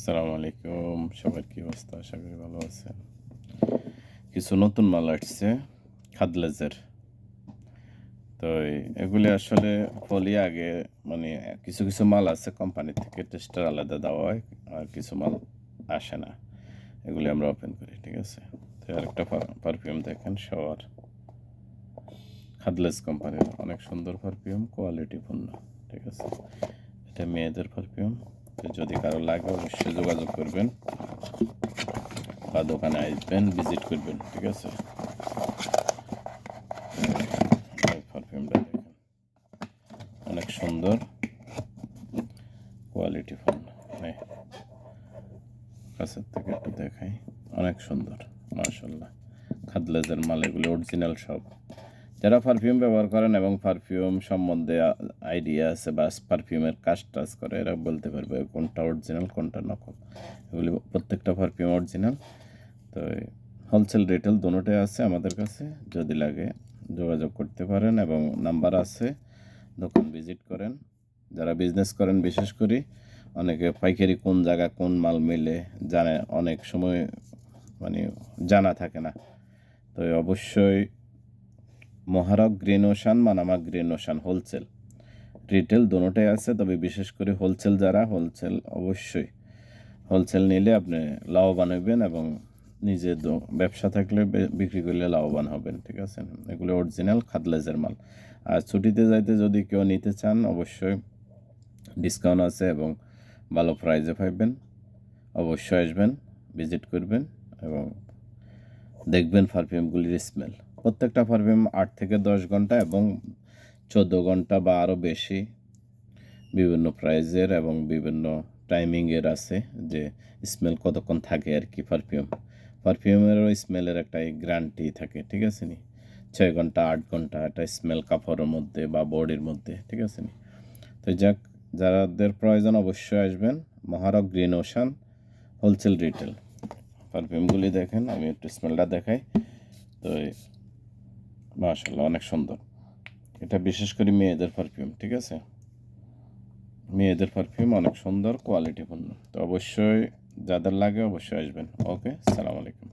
আসসালামু আলাইকুম, সবার কি অবস্থা? আশা করি ভালো আছেন। কিছু নতুন মাল আসছে খাদলেজের। তো এগুলি আসলে ফলি আগে মানে কিছু কিছু মাল আছে কোম্পানি থেকে টেস্টার আলাদা দেওয়া হয়, আর কিছু মাল আসে না। এগুলি আমরা ওপেন করি, ঠিক আছে। তো আরেকটা পারফিউম দেখেন, শাওয়ার খাদলেজ কোম্পানির, অনেক সুন্দর পারফিউম, কোয়ালিটিপূর্ণ, ঠিক আছে। এটা মেয়েদের পারফিউম। তো যদি কারো লাগে অবশ্যই যোগাযোগ করবেন বা দোকানে আসবেন, ভিজিট করবেন, ঠিক আছে। পারফিউমটা দেখেন, অনেক সুন্দর, কোয়ালিটিফুল। কাছের থেকে একটু দেখাই, অনেক সুন্দর, মাশাল্লাহ। খাদলেজের মাল, এগুলো অরিজিনাল সব। যারা পারফিউম ব্যবহার করেন এবং পারফিউম সম্বন্ধে আইডিয়া আছে বা পারফিউমের কাজ টাজ করে, এরা বলতে পারবে কোনটা অরিজিনাল কোনটা নকল। এগুলি প্রত্যেকটা পারফিউম অরিজিনাল। তো হোলসেল রিটেল দুটোটাই আছে আমাদের কাছে, যদি লাগে যোগাযোগ করতে পারেন এবং নাম্বার আছে, দোকান ভিজিট করেন। যারা বিজনেস করেন বিশেষ করে অনেকে পাইকারি কোন জায়গা কোন মাল মেলে জানে, অনেক সময় মানে জানা থাকে না। তো অবশ্যই মহারক গ্রিন ওশান, মানামা গ্রিন ওশান হোলসেল রিটেল দুটোটাই আছে। তবে বিশেষ করে হোলসেল, যারা হোলসেল অবশ্যই হোলসেল নিলে আপনি লাভবান হবেন এবং নিজে ব্যবসা থাকলে বিক্রি করলে লাভবান হবেন, ঠিক আছে। এগুলো অরিজিনাল খাদলেজের মাল। আর ছুটিতে যাইতে যদি কেউ নিতে চান অবশ্যই ডিসকাউন্ট আছে এবং ভালো প্রাইজে পাইবেন। অবশ্যই আসবেন, ভিজিট করবেন এবং দেখবেন পারফিউমগুলির স্মেল। প্রত্যেকটা পারফিউম 8 থেকে 10 ঘন্টা এবং 14 ঘন্টা বা আরও বেশি বিভিন্ন প্রাইজের এবং বিভিন্ন টাইমিংয়ের আছে, যে স্মেল কতক্ষণ থাকে আর কি। পারফিউমেরও স্মেলের একটা গ্যারান্টি থাকে, ঠিক আছে নি। 6 ঘন্টা 8 ঘন্টা একটা স্মেল কাপড়ের মধ্যে বা বডির মধ্যে, ঠিক আছে নি। তো যাক, যাদের প্রয়োজন অবশ্যই আসবেন। মহারক গ্রিন ওশান হোলসেল রিটেল। পারফিউমগুলি দেখেন, আমি একটু স্মেলটা দেখাই। তো মাশাআল্লাহ, অনেক সুন্দর। এটা বিশেষ করে মেয়েদের পারফিউম, ঠিক আছে। মেয়েদের পারফিউম অনেক সুন্দর, কোয়ালিটিপূর্ণ। তো অবশ্যই যাদের লাগে অবশ্যই আসবেন। ওকে, আসসালামু আলাইকুম।